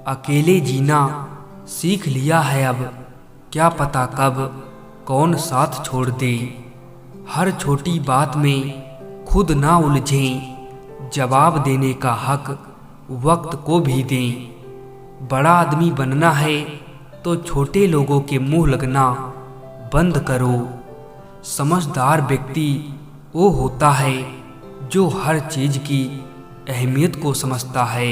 अकेले जीना सीख लिया है अब, क्या पता कब कौन साथ छोड़ दे। हर छोटी बात में खुद ना उलझें, जवाब देने का हक वक्त को भी दें। बड़ा आदमी बनना है तो छोटे लोगों के मुंह लगना बंद करो। समझदार व्यक्ति वो होता है जो हर चीज की अहमियत को समझता है।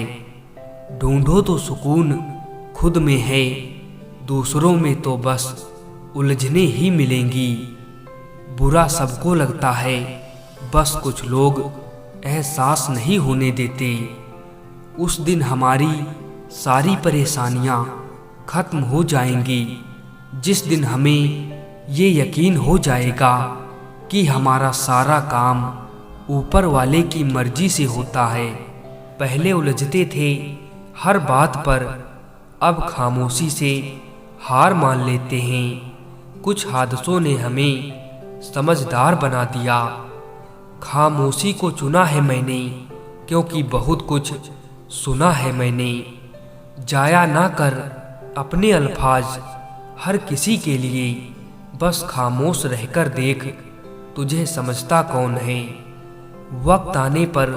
ढूंढो तो सुकून खुद में है, दूसरों में तो बस उलझने ही मिलेंगी। बुरा सबको लगता है, बस कुछ लोग एहसास नहीं होने देते। उस दिन हमारी सारी परेशानियां खत्म हो जाएंगी, जिस दिन हमें ये यकीन हो जाएगा कि हमारा सारा काम ऊपर वाले की मर्जी से होता है। पहले उलझते थे हर बात पर, अब खामोशी से हार मान लेते हैं। कुछ हादसों ने हमें समझदार बना दिया। खामोशी को चुना है मैंने, क्योंकि बहुत कुछ सुना है मैंने। जाया ना कर अपने अल्फाज हर किसी के लिए, बस खामोश रहकर देख तुझे समझता कौन है। वक्त आने पर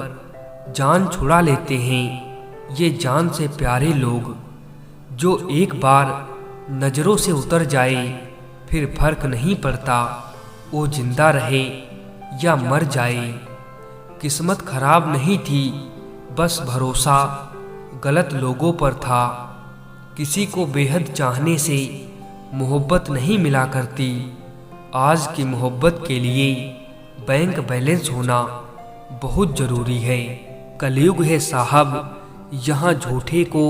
जान छुड़ा लेते हैं ये जान से प्यारे लोग, जो एक बार नजरों से उतर जाए फिर फर्क नहीं पड़ता वो जिंदा रहे या मर जाए। किस्मत खराब नहीं थी, बस भरोसा गलत लोगों पर था। किसी को बेहद चाहने से मोहब्बत नहीं मिला करती। आज की मोहब्बत के लिए बैंक बैलेंस होना बहुत जरूरी है। कलयुग है साहब, यहाँ झूठे को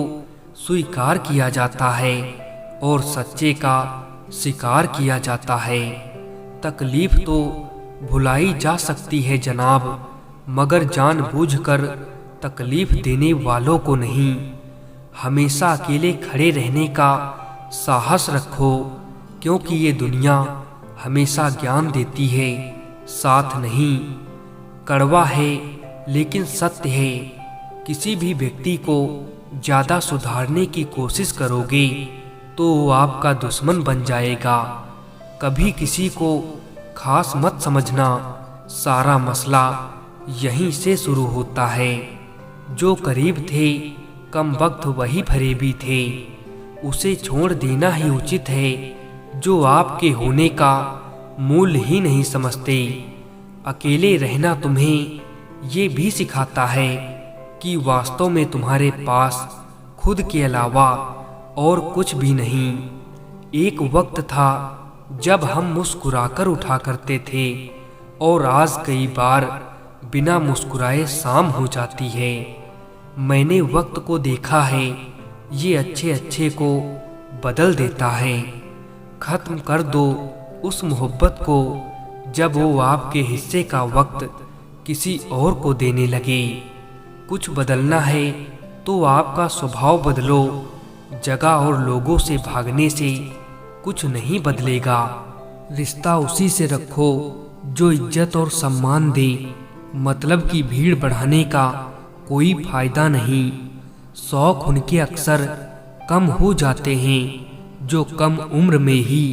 स्वीकार किया जाता है और सच्चे का शिकार किया जाता है। तकलीफ तो भुलाई जा सकती है जनाब, मगर जानबूझकर तकलीफ देने वालों को नहीं। हमेशा अकेले खड़े रहने का साहस रखो, क्योंकि ये दुनिया हमेशा ज्ञान देती है, साथ नहीं। कड़वा है लेकिन सत्य है, किसी भी व्यक्ति को ज्यादा सुधारने की कोशिश करोगे तो वो आपका दुश्मन बन जाएगा। कभी किसी को खास मत समझना, सारा मसला यहीं से शुरू होता है। जो करीब थे कम वक्त वही फरेबी थे, उसे छोड़ देना ही उचित है जो आपके होने का मूल्य ही नहीं समझते। अकेले रहना तुम्हें ये भी सिखाता है कि वास्तव में तुम्हारे पास खुद के अलावा और कुछ भी नहीं। एक वक्त था जब हम मुस्कुराकर उठा करते थे, और आज कई बार बिना मुस्कुराए शाम हो जाती है। मैंने वक्त को देखा है, ये अच्छे अच्छे को बदल देता है। खत्म कर दो उस मोहब्बत को जब वो आपके हिस्से का वक्त किसी और को देने लगे। कुछ बदलना है तो आपका स्वभाव बदलो, जगह और लोगों से भागने से कुछ नहीं बदलेगा। रिश्ता उसी से रखो जो इज्जत और सम्मान दे, मतलब की भीड़ बढ़ाने का कोई फायदा नहीं। शौक उनके अक्सर कम हो जाते हैं जो कम उम्र में ही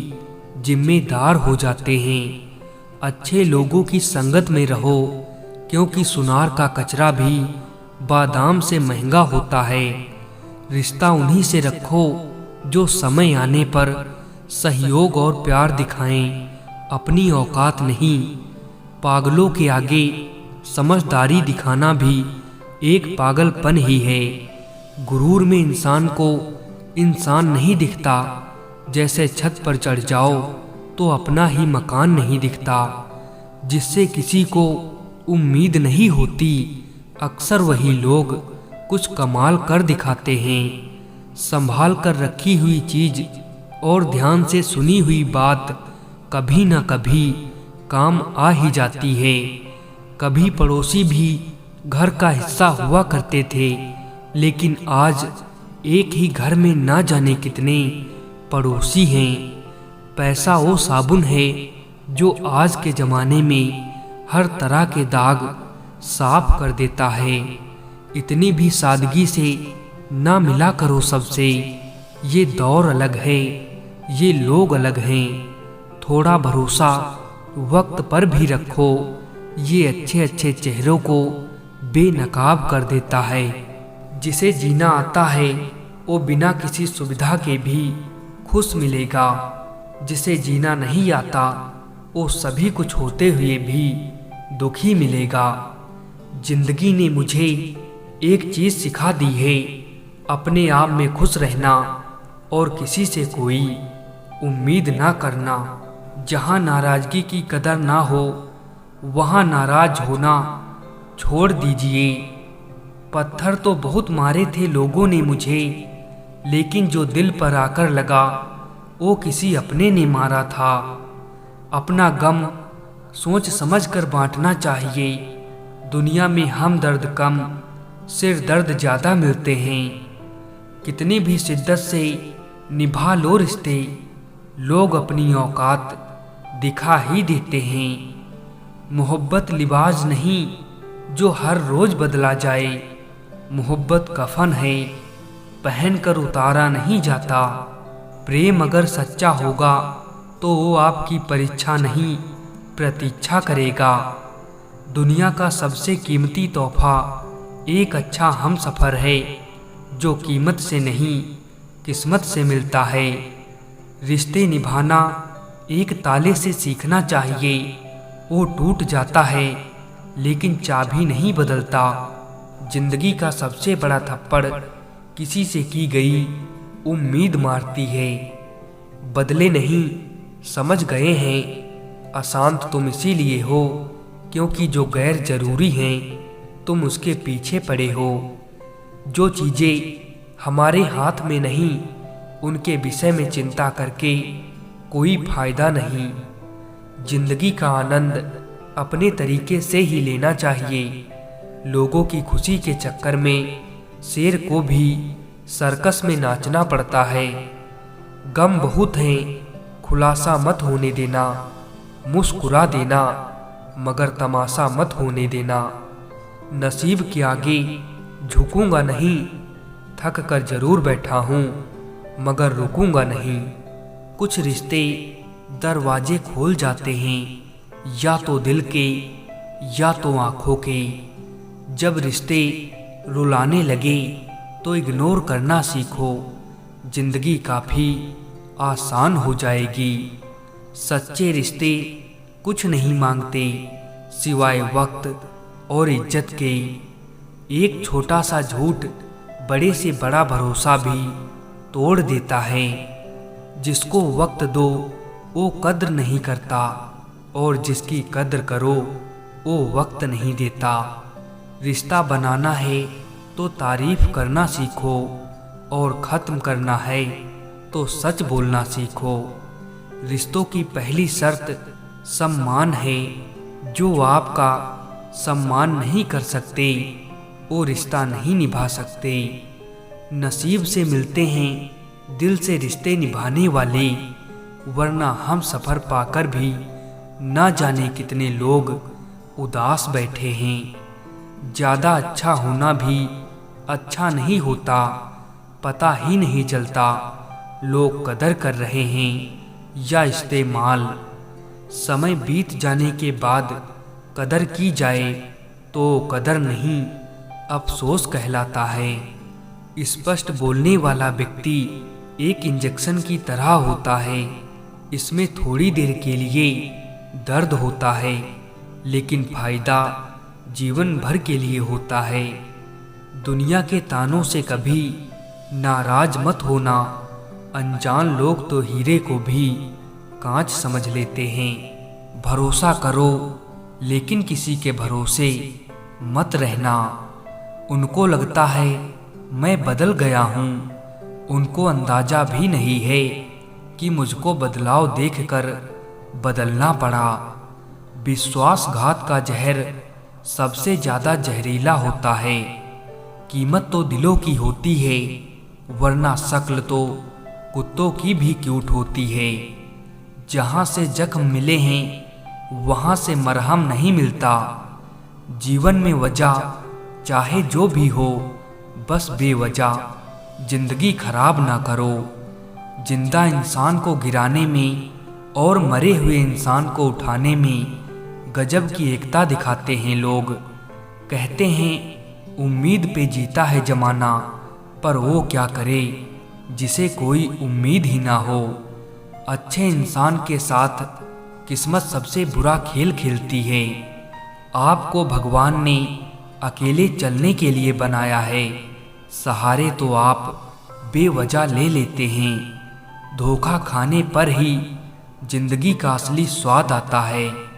जिम्मेदार हो जाते हैं। अच्छे लोगों की संगत में रहो, क्योंकि सुनार का कचरा भी बादाम से महंगा होता है। रिश्ता उन्हीं से रखो जो समय आने पर सहयोग और प्यार दिखाएं, अपनी औकात नहीं। पागलों के आगे समझदारी दिखाना भी एक पागलपन ही है। गुरूर में इंसान को इंसान नहीं दिखता, जैसे छत पर चढ़ जाओ तो अपना ही मकान नहीं दिखता। जिससे किसी को उम्मीद नहीं होती, अक्सर वही लोग कुछ कमाल कर दिखाते हैं। संभाल कर रखी हुई चीज और ध्यान से सुनी हुई बात कभी न कभी काम आ ही जाती है। कभी पड़ोसी भी घर का हिस्सा हुआ करते थे, लेकिन आज एक ही घर में ना जाने कितने पड़ोसी हैं। पैसा वो साबुन है जो आज के जमाने में हर तरह के दाग साफ कर देता है। इतनी भी सादगी से ना मिला करो सबसे, ये दौर अलग है, ये लोग अलग हैं। थोड़ा भरोसा वक्त पर भी रखो, ये अच्छे अच्छे चेहरों को बेनकाब कर देता है। जिसे जीना आता है वो बिना किसी सुविधा के भी खुश मिलेगा, जिसे जीना नहीं आता वो सभी कुछ होते हुए भी दुखी मिलेगा। जिंदगी ने मुझे एक चीज सिखा दी है, अपने आप में खुश रहना और किसी से कोई उम्मीद ना करना। जहाँ नाराजगी की कदर ना हो वहाँ नाराज होना छोड़ दीजिए। पत्थर तो बहुत मारे थे लोगों ने मुझे, लेकिन जो दिल पर आकर लगा वो किसी अपने ने मारा था। अपना गम सोच समझ कर बांटना चाहिए। दुनिया में हम दर्द कम, सिर दर्द ज़्यादा मिलते हैं। कितनी भी शिद्दत से निभा लो रिश्ते, लोग अपनी औकात दिखा ही देते हैं। मोहब्बत लिबास नहीं जो हर रोज बदला जाए, मोहब्बत कफन है पहन कर उतारा नहीं जाता। प्रेम अगर सच्चा होगा तो वो आपकी परीक्षा नहीं प्रतीक्षा करेगा। दुनिया का सबसे कीमती तोहफा एक अच्छा हम सफ़र है, जो कीमत से नहीं किस्मत से मिलता है। रिश्ते निभाना एक ताले से सीखना चाहिए, वो टूट जाता है लेकिन चाबी नहीं बदलता। जिंदगी का सबसे बड़ा थप्पड़ किसी से की गई उम्मीद मारती है। बदले नहीं समझ गए हैं, अशांत तुम इसीलिए हो क्योंकि जो गैर जरूरी हैं तुम उसके पीछे पड़े हो। जो चीज़ें हमारे हाथ में नहीं उनके विषय में चिंता करके कोई फायदा नहीं। जिंदगी का आनंद अपने तरीके से ही लेना चाहिए। लोगों की खुशी के चक्कर में शेर को भी सर्कस में नाचना पड़ता है। गम बहुत हैं, खुलासा मत होने देना। मुस्कुरा देना मगर तमाशा मत होने देना। नसीब के आगे झुकूंगा नहीं, थक कर जरूर बैठा हूँ मगर रुकूंगा नहीं। कुछ रिश्ते दरवाजे खोल जाते हैं, या तो दिल के या तो आँखों के। जब रिश्ते रुलाने लगे तो इग्नोर करना सीखो, जिंदगी काफ़ी आसान हो जाएगी। सच्चे रिश्ते कुछ नहीं मांगते सिवाय वक्त और इज्जत के। एक छोटा सा झूठ बड़े से बड़ा भरोसा भी तोड़ देता है। जिसको वक्त दो वो कद्र नहीं करता, और जिसकी कद्र करो वो वक्त नहीं देता। रिश्ता बनाना है तो तारीफ करना सीखो, और ख़त्म करना है तो सच बोलना सीखो। रिश्तों की पहली शर्त सम्मान है। जो आपका सम्मान नहीं कर सकते वो रिश्ता नहीं निभा सकते। नसीब से मिलते हैं दिल से रिश्ते निभाने वाले, वरना हम सफ़र पाकर भी ना जाने कितने लोग उदास बैठे हैं। ज़्यादा अच्छा होना भी अच्छा नहीं होता, पता ही नहीं चलता लोग कदर कर रहे हैं या इस्तेमाल। समय बीत जाने के बाद कदर की जाए तो कदर नहीं अफसोस कहलाता है। स्पष्ट बोलने वाला व्यक्ति एक इंजेक्शन की तरह होता है। इसमें थोड़ी देर के लिए दर्द होता है, लेकिन फायदा जीवन भर के लिए होता है। दुनिया के तानों से कभी नाराज मत होना। अनजान लोग तो हीरे को भी कांच समझ लेते हैं। भरोसा करो लेकिन किसी के भरोसे मत रहना। उनको लगता है मैं बदल गया हूँ, उनको अंदाजा भी नहीं है कि मुझको बदलाव देखकर बदलना पड़ा। विश्वासघात का जहर सबसे ज़्यादा जहरीला होता है। कीमत तो दिलों की होती है, वरना शक्ल तो कुत्तों की भी क्यूट होती है। जहाँ से जख्म मिले हैं वहाँ से मरहम नहीं मिलता। जीवन में वजह चाहे जो भी हो, बस बेवजह जिंदगी खराब ना करो। जिंदा इंसान को गिराने में और मरे हुए इंसान को उठाने में गजब की एकता दिखाते हैं लोग। कहते हैं उम्मीद पे जीता है जमाना, पर वो क्या करे जिसे कोई उम्मीद ही ना हो। अच्छे इंसान के साथ किस्मत सबसे बुरा खेल खेलती है। आपको भगवान ने अकेले चलने के लिए बनाया है, सहारे तो आप बेवजह ले लेते हैं। धोखा खाने पर ही जिंदगी का असली स्वाद आता है।